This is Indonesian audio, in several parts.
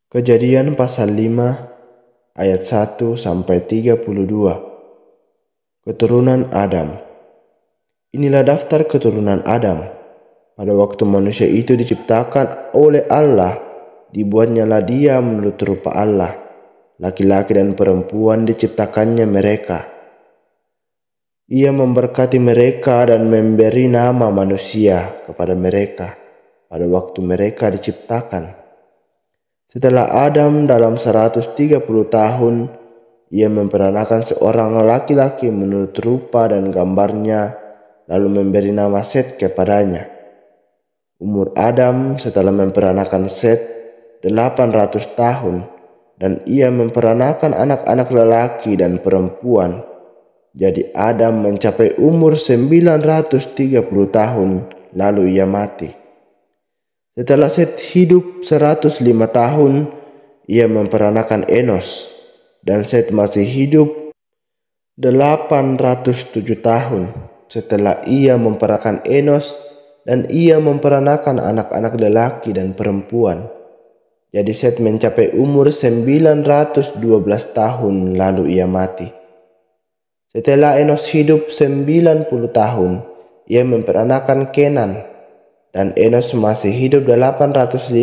Kejadian pasal 5 ayat 1 sampai 32. Keturunan Adam. Inilah daftar keturunan Adam. Pada waktu manusia itu diciptakan oleh Allah, dibuatnyalah dia menurut rupa Allah. Laki-laki dan perempuan diciptakannya mereka. Ia memberkati mereka dan memberi nama manusia kepada mereka pada waktu mereka diciptakan. Setelah Adam dalam 130 tahun, ia memperanakan seorang laki-laki menurut rupa dan gambarnya, lalu memberi nama Set kepadanya. Umur Adam setelah memperanakan Set 800 tahun, dan ia memperanakan anak-anak lelaki dan perempuan. Jadi Adam mencapai umur 930 tahun, lalu ia mati. Setelah Set hidup 105 tahun, ia memperanakan Enos, dan Set masih hidup 807 tahun setelah ia memperanakan Enos, dan ia memperanakan anak-anak lelaki dan perempuan. Jadi Set mencapai umur 912 tahun, lalu ia mati. Setelah Enos hidup 90 tahun, ia memperanakan Kenan, dan Enos masih hidup 815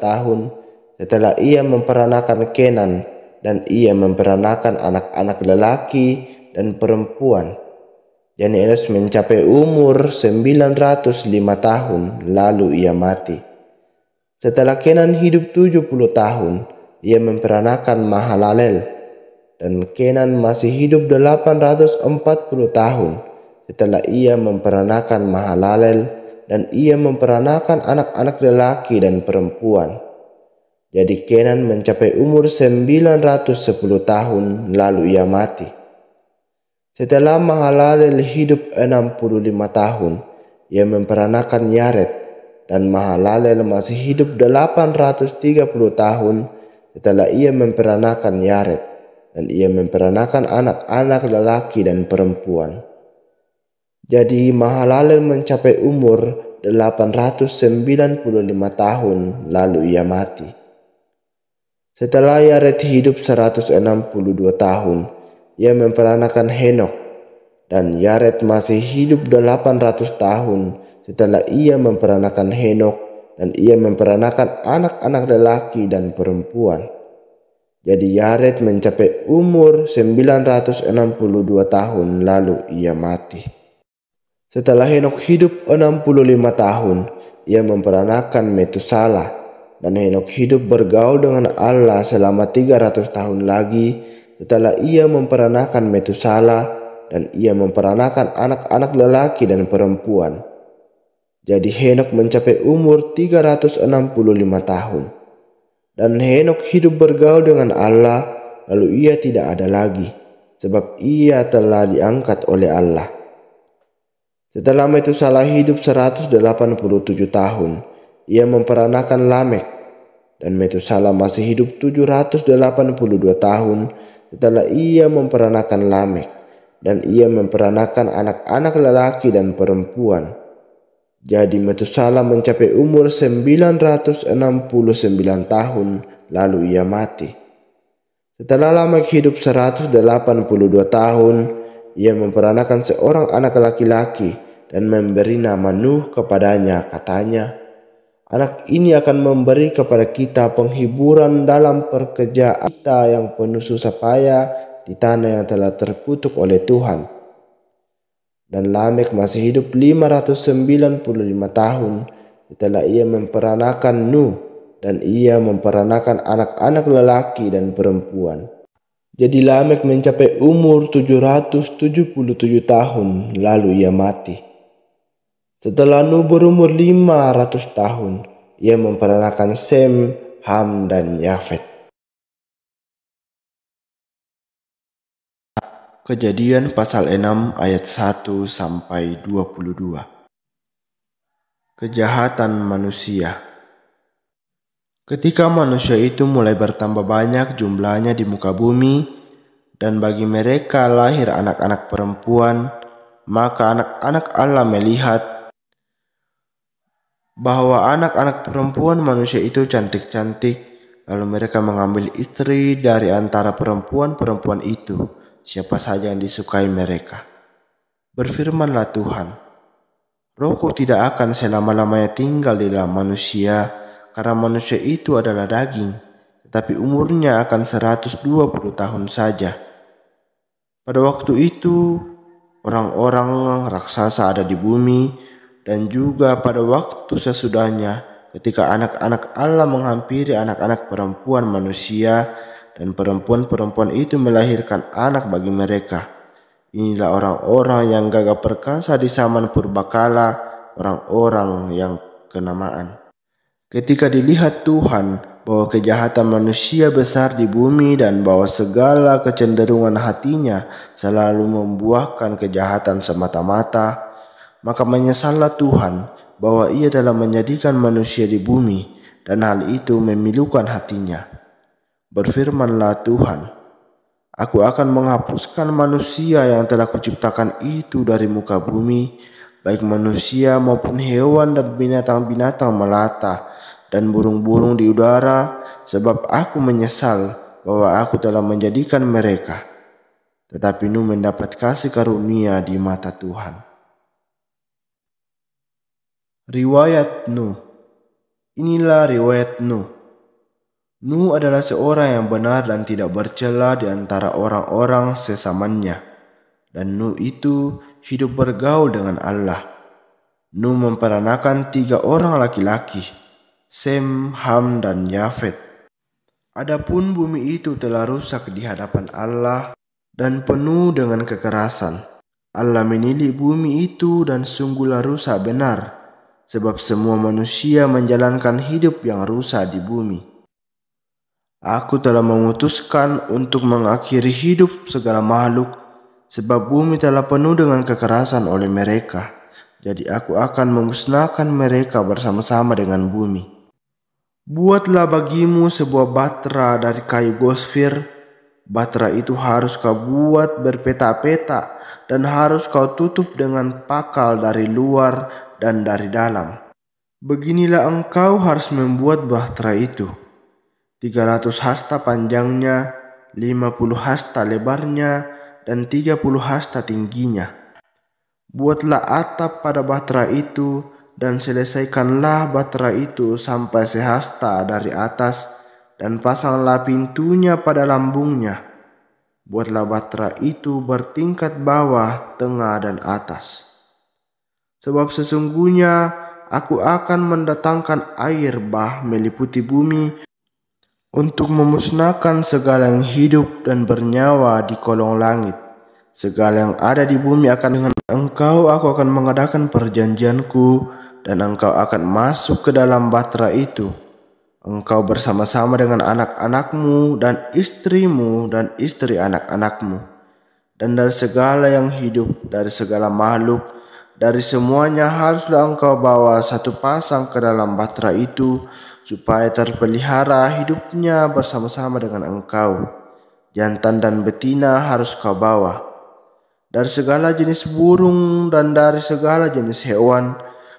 tahun setelah ia memperanakan Kenan, dan ia memperanakan anak-anak lelaki dan perempuan. Dan Enos mencapai umur 905 tahun, lalu ia mati. Setelah Kenan hidup 70 tahun, ia memperanakan Mahalalel, dan Kenan masih hidup 840 tahun setelah ia memperanakan Mahalalel, dan ia memperanakan anak-anak lelaki dan perempuan. Jadi Kenan mencapai umur 910 tahun, lalu ia mati. Setelah Mahalalel hidup 65 tahun, ia memperanakan Yared, dan Mahalalel masih hidup 830 tahun setelah ia memperanakan Yared, dan ia memperanakan anak-anak lelaki dan perempuan. Jadi Mahalalel mencapai umur 895 tahun, lalu ia mati. Setelah Yared hidup 162 tahun, ia memperanakan Henok, dan Yared masih hidup 800 tahun setelah ia memperanakan Henok, dan ia memperanakan anak-anak lelaki dan perempuan. Jadi Yared mencapai umur 962 tahun, lalu ia mati. Setelah Henok hidup 65 tahun, ia memperanakan Metusala, dan Henok hidup bergaul dengan Allah selama 300 tahun lagi setelah ia memperanakan Metusala, dan ia memperanakan anak-anak lelaki dan perempuan. Jadi Henok mencapai umur 365 tahun. Dan Henok hidup bergaul dengan Allah, lalu ia tidak ada lagi, sebab ia telah diangkat oleh Allah. Setelah Metusala hidup 187 tahun, ia memperanakan Lamek, dan Metusala masih hidup 782 tahun setelah ia memperanakan Lamek, dan ia memperanakan anak-anak lelaki dan perempuan. Jadi Metusala mencapai umur 969 tahun, lalu ia mati. Setelah Lamek hidup 182 tahun, ia memperanakan seorang anak laki-laki dan memberi nama Nuh kepadanya. Katanya, anak ini akan memberi kepada kita penghiburan dalam pekerjaan kita yang penuh susah payah di tanah yang telah terkutuk oleh Tuhan. Dan Lamek masih hidup 595 tahun setelah ia memperanakan Nuh, dan ia memperanakan anak-anak lelaki dan perempuan. Jadi Lamek mencapai umur 777 tahun, lalu ia mati. Setelah Nuh berumur 500 tahun, ia memperanakan Sem, Ham, dan Yafet. Kejadian pasal 6 ayat 1 sampai 22. Kejahatan manusia. Ketika manusia itu mulai bertambah banyak jumlahnya di muka bumi, dan bagi mereka lahir anak-anak perempuan, maka anak-anak Allah melihat bahwa anak-anak perempuan manusia itu cantik-cantik, Lalu mereka mengambil istri dari antara perempuan-perempuan itu, siapa saja yang disukai mereka. Berfirmanlah Tuhan, Rohku tidak akan selama-lamanya tinggal di dalam manusia, karena manusia itu adalah daging, tetapi umurnya akan 120 tahun saja. Pada waktu itu, orang-orang raksasa ada di bumi, dan juga pada waktu sesudahnya, ketika anak-anak Allah menghampiri anak-anak perempuan manusia, dan perempuan-perempuan itu melahirkan anak bagi mereka. Inilah orang-orang yang gagah perkasa di zaman purbakala, orang-orang yang kenamaan. Ketika dilihat Tuhan bahwa kejahatan manusia besar di bumi dan bahwa segala kecenderungan hatinya selalu membuahkan kejahatan semata-mata, maka menyesallah Tuhan bahwa ia telah menjadikan manusia di bumi dan hal itu memilukan hatinya. Berfirmanlah Tuhan, Aku akan menghapuskan manusia yang telah kuciptakan itu dari muka bumi, baik manusia maupun hewan dan binatang-binatang melata dan burung-burung di udara, sebab aku menyesal bahwa aku telah menjadikan mereka. Tetapi Nuh mendapat kasih karunia di mata Tuhan. Riwayat Nuh. Inilah riwayat Nuh. Nuh adalah seorang yang benar dan tidak bercela di antara orang-orang sesamanya. Dan Nuh itu hidup bergaul dengan Allah. Nuh memperanakan 3 orang laki-laki, Sem, Ham, dan Yafet. Adapun bumi itu telah rusak di hadapan Allah dan penuh dengan kekerasan. Allah menilik bumi itu dan sungguhlah rusak benar, sebab semua manusia menjalankan hidup yang rusak di bumi. Aku telah memutuskan untuk mengakhiri hidup segala makhluk, sebab bumi telah penuh dengan kekerasan oleh mereka. Jadi aku akan memusnahkan mereka bersama-sama dengan bumi. Buatlah bagimu sebuah batra dari kayu gosfir. Batra itu harus kau buat berpetak-petak dan harus kau tutup dengan pakal dari luar dan dari dalam. Beginilah engkau harus membuat bahtera itu. 300 hasta panjangnya, 50 hasta lebarnya, dan 30 hasta tingginya. Buatlah atap pada bahtera itu, dan selesaikanlah bahtera itu sampai sehasta dari atas, dan pasanglah pintunya pada lambungnya. Buatlah bahtera itu bertingkat bawah, tengah, dan atas. Sebab sesungguhnya aku akan mendatangkan air bah meliputi bumi untuk memusnahkan segala yang hidup dan bernyawa di kolong langit. Segala yang ada di bumi akan dengan engkau aku akan mengadakan perjanjianku dan engkau akan masuk ke dalam bahtera itu. Engkau bersama-sama dengan anak-anakmu dan istrimu dan istri anak-anakmu. Dan dari segala yang hidup, dari segala makhluk, dari semuanya haruslah engkau bawa 1 pasang ke dalam bahtera itu, supaya terpelihara hidupnya bersama-sama dengan engkau. Jantan dan betina harus kau bawa. Dari segala jenis burung dan dari segala jenis hewan,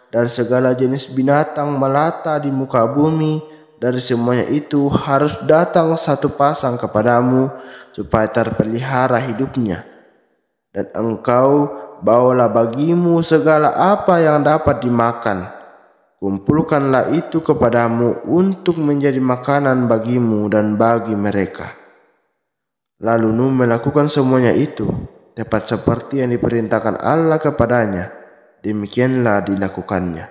dari segala jenis binatang melata di muka bumi, dari semuanya itu harus datang 1 pasang kepadamu, supaya terpelihara hidupnya. Dan engkau bawalah bagimu segala apa yang dapat dimakan. Kumpulkanlah itu kepadamu untuk menjadi makanan bagimu dan bagi mereka. Lalu Nuh melakukan semuanya itu, tepat seperti yang diperintahkan Allah kepadanya. Demikianlah dilakukannya.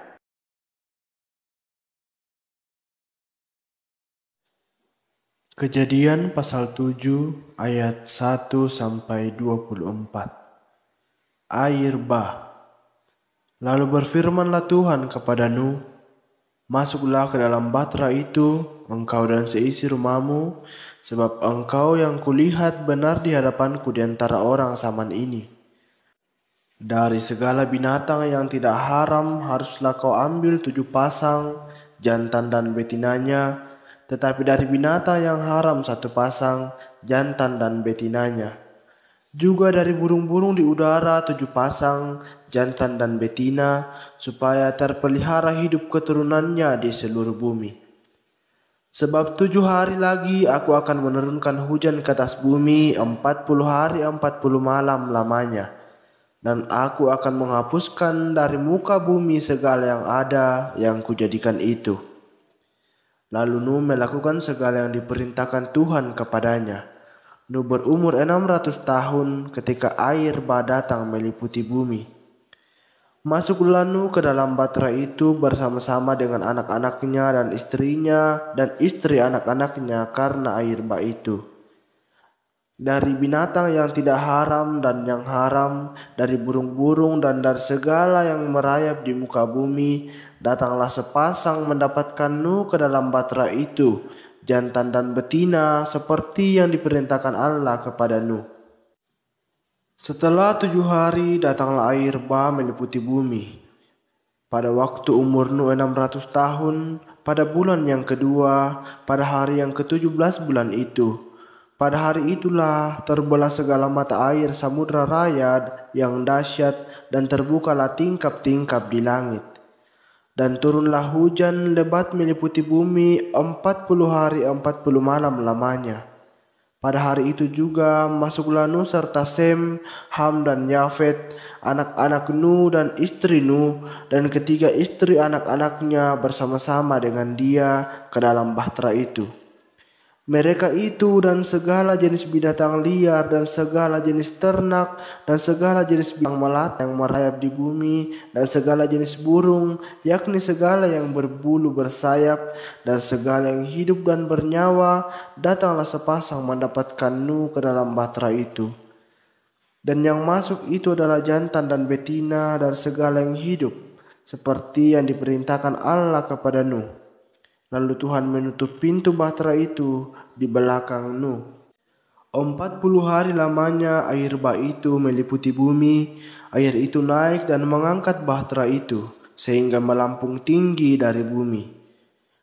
Kejadian pasal 7 ayat 1-24. Air bah. Lalu berfirmanlah Tuhan kepada Nuh, Masuklah ke dalam bahtera itu, engkau dan seisi rumahmu, sebab engkau yang kulihat benar di hadapanku di antara orang zaman ini. Dari segala binatang yang tidak haram haruslah kau ambil 7 pasang, jantan dan betinanya, tetapi dari binatang yang haram 1 pasang, jantan dan betinanya. Juga dari burung-burung di udara 7 pasang, jantan dan betina, supaya terpelihara hidup keturunannya di seluruh bumi. Sebab 7 hari lagi aku akan menurunkan hujan ke atas bumi 40 hari 40 malam lamanya. Dan aku akan menghapuskan dari muka bumi segala yang ada yang kujadikan itu. Lalu Nuh melakukan segala yang diperintahkan Tuhan kepadanya. Nuh berumur 600 tahun ketika air bah datang meliputi bumi. Masuklah Nuh ke dalam bahtera itu bersama-sama dengan anak-anaknya dan istrinya dan istri anak-anaknya karena air bah itu. Dari binatang yang tidak haram dan yang haram, dari burung-burung dan dari segala yang merayap di muka bumi, datanglah sepasang mendapatkan Nuh ke dalam bahtera itu, jantan dan betina seperti yang diperintahkan Allah kepada Nuh. Setelah 7 hari datanglah air bah meliputi bumi. Pada waktu umur Nuh 600 tahun, pada bulan yang kedua, pada hari yang ke-17 bulan itu, pada hari itulah terbelah segala mata air samudra raya yang dahsyat dan terbukalah tingkap-tingkap di langit. Dan turunlah hujan lebat meliputi bumi 40 hari 40 malam lamanya. Pada hari itu juga masuklah Nuh serta Sem, Ham dan Yafet, anak-anak Nuh dan istri Nuh, dan ketiga istri anak-anaknya bersama-sama dengan dia ke dalam bahtera itu. Mereka itu dan segala jenis binatang liar dan segala jenis ternak dan segala jenis binatang melata yang merayap di bumi dan segala jenis burung, yakni segala yang berbulu bersayap dan segala yang hidup dan bernyawa, datanglah sepasang mendapatkan Nuh ke dalam bahtera itu. Dan yang masuk itu adalah jantan dan betina dan segala yang hidup, seperti yang diperintahkan Allah kepada Nuh. Lalu Tuhan menutup pintu bahtera itu di belakang Nuh. 40 hari lamanya air bah itu meliputi bumi. Air itu naik dan mengangkat bahtera itu, sehingga melampung tinggi dari bumi.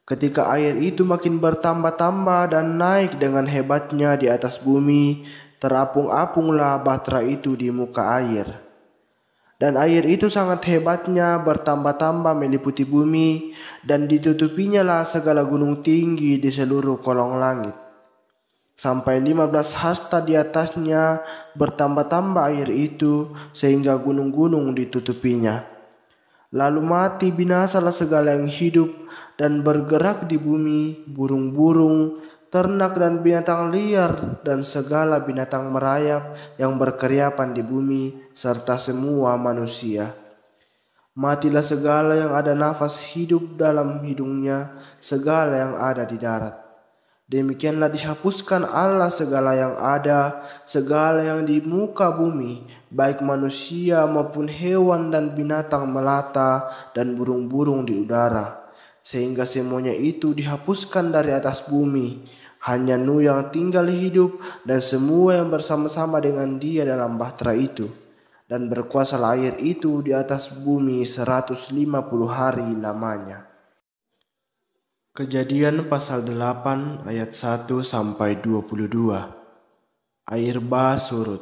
Ketika air itu makin bertambah-tambah dan naik dengan hebatnya di atas bumi, terapung-apunglah bahtera itu di muka air. Dan air itu sangat hebatnya bertambah-tambah meliputi bumi, dan ditutupinya lah segala gunung tinggi di seluruh kolong langit. Sampai 15 hasta di atasnya bertambah-tambah air itu, sehingga gunung-gunung ditutupinya. Lalu mati binasalah segala yang hidup dan bergerak di bumi, burung-burung, ternak dan binatang liar dan segala binatang merayap yang berkeriapan di bumi serta semua manusia. Matilah segala yang ada nafas hidup dalam hidungnya, segala yang ada di darat. Demikianlah dihapuskan Allah segala yang ada, segala yang di muka bumi, baik manusia maupun hewan dan binatang melata dan burung-burung di udara, sehingga semuanya itu dihapuskan dari atas bumi. Hanya Nuh yang tinggal hidup dan semua yang bersama-sama dengan dia dalam bahtera itu. Dan berkuasalah air itu di atas bumi 150 hari lamanya. Kejadian pasal 8 ayat 1 sampai 22. Air bah surut.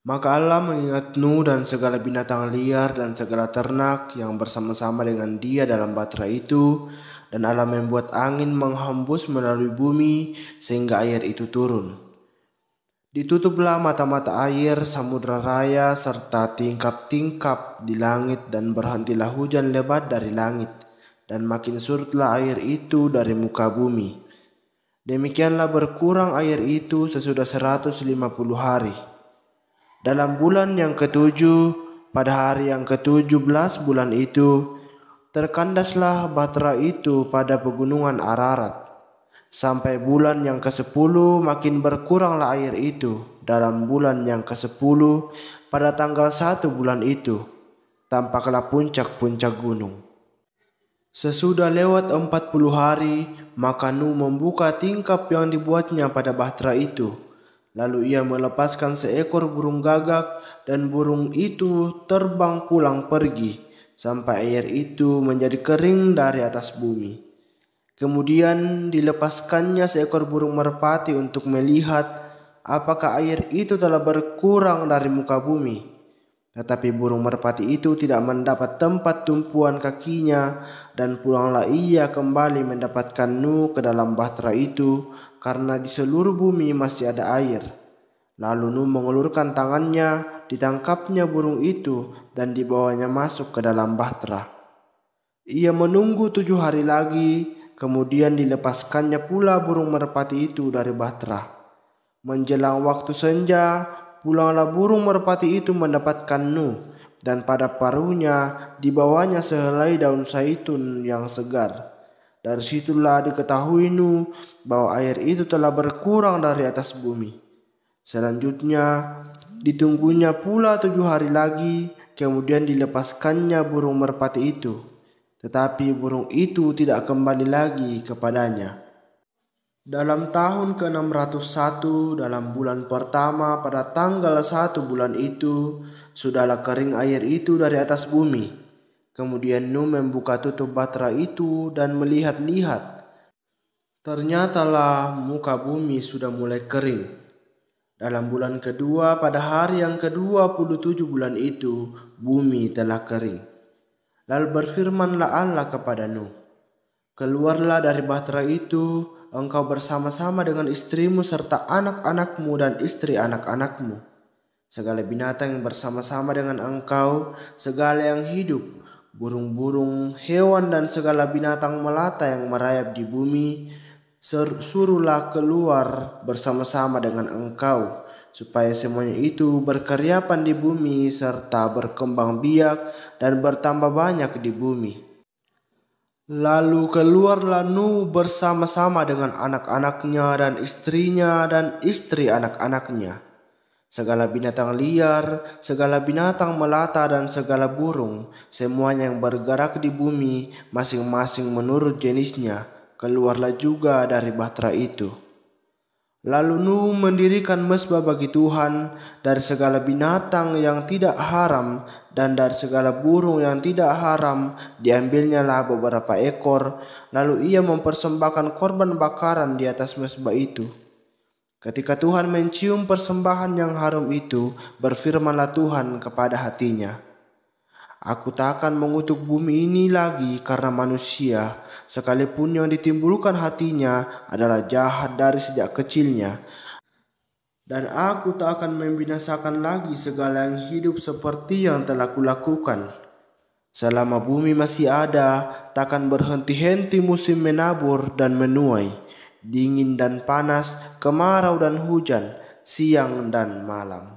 Maka Allah mengingat Nuh dan segala binatang liar dan segala ternak yang bersama-sama dengan dia dalam bahtera itu, dan Allah membuat angin menghembus melalui bumi sehingga air itu turun. Ditutuplah mata-mata air samudra raya serta tingkap-tingkap di langit, dan berhentilah hujan lebat dari langit, dan makin surutlah air itu dari muka bumi. Demikianlah berkurang air itu sesudah 150 hari. Dalam bulan yang ketujuh, pada hari yang ke-17 bulan itu, terkandaslah bahtera itu pada pegunungan Ararat. Sampai bulan yang ke-10 makin berkuranglah air itu. Dalam bulan yang ke-10, pada tanggal 1 bulan itu, tampaklah puncak-puncak gunung. Sesudah lewat 40 hari, maka Nuh membuka tingkap yang dibuatnya pada bahtera itu. Lalu ia melepaskan seekor burung gagak, dan burung itu terbang pulang pergi, sampai air itu menjadi kering dari atas bumi. Kemudian dilepaskannya seekor burung merpati untuk melihat apakah air itu telah berkurang dari muka bumi. Tetapi burung merpati itu tidak mendapat tempat tumpuan kakinya, dan pulanglah ia kembali mendapatkan Nuh ke dalam bahtera itu, karena di seluruh bumi masih ada air. Lalu Nuh mengulurkan tangannya, ditangkapnya burung itu, dan dibawanya masuk ke dalam bahtera. Ia menunggu 7 hari lagi, kemudian dilepaskannya pula burung merpati itu dari bahtera. Menjelang waktu senja, pulanglah burung merpati itu mendapatkan Nuh, dan pada paruhnya dibawanya sehelai daun zaitun yang segar. Dari situlah diketahui Nuh bahwa air itu telah berkurang dari atas bumi. Selanjutnya ditunggunya pula 7 hari lagi, kemudian dilepaskannya burung merpati itu. Tetapi burung itu tidak kembali lagi kepadanya. Dalam tahun ke-601 dalam bulan pertama pada tanggal 1 bulan itu, sudahlah kering air itu dari atas bumi. Kemudian Nuh membuka tutup bahtera itu dan melihat-lihat. Ternyatalah muka bumi sudah mulai kering. Dalam bulan kedua pada hari yang ke-27 bulan itu, bumi telah kering. Lalu berfirmanlah Allah kepada Nuh, "Keluarlah dari bahtera itu, engkau bersama-sama dengan istrimu serta anak-anakmu dan istri anak-anakmu. Segala binatang yang bersama-sama dengan engkau, segala yang hidup, burung-burung, hewan dan segala binatang melata yang merayap di bumi, suruhlah keluar bersama-sama dengan engkau, supaya semuanya itu berkeriapan di bumi serta berkembang biak dan bertambah banyak di bumi." Lalu keluarlah Nuh bersama-sama dengan anak-anaknya dan istrinya dan istri anak-anaknya. Segala binatang liar, segala binatang melata dan segala burung, semuanya yang bergerak di bumi masing-masing menurut jenisnya, keluarlah juga dari bahtera itu. Lalu Nuh mendirikan mezbah bagi Tuhan, dari segala binatang yang tidak haram dan dari segala burung yang tidak haram diambilnyalah beberapa ekor, lalu ia mempersembahkan korban bakaran di atas mezbah itu. Ketika Tuhan mencium persembahan yang harum itu, berfirmanlah Tuhan kepada hatinya, "Aku tak akan mengutuk bumi ini lagi karena manusia, sekalipun yang ditimbulkan hatinya adalah jahat dari sejak kecilnya. Dan aku tak akan membinasakan lagi segala yang hidup seperti yang telah kulakukan. Selama bumi masih ada, takkan berhenti-henti musim menabur dan menuai, dingin dan panas, kemarau dan hujan, siang dan malam."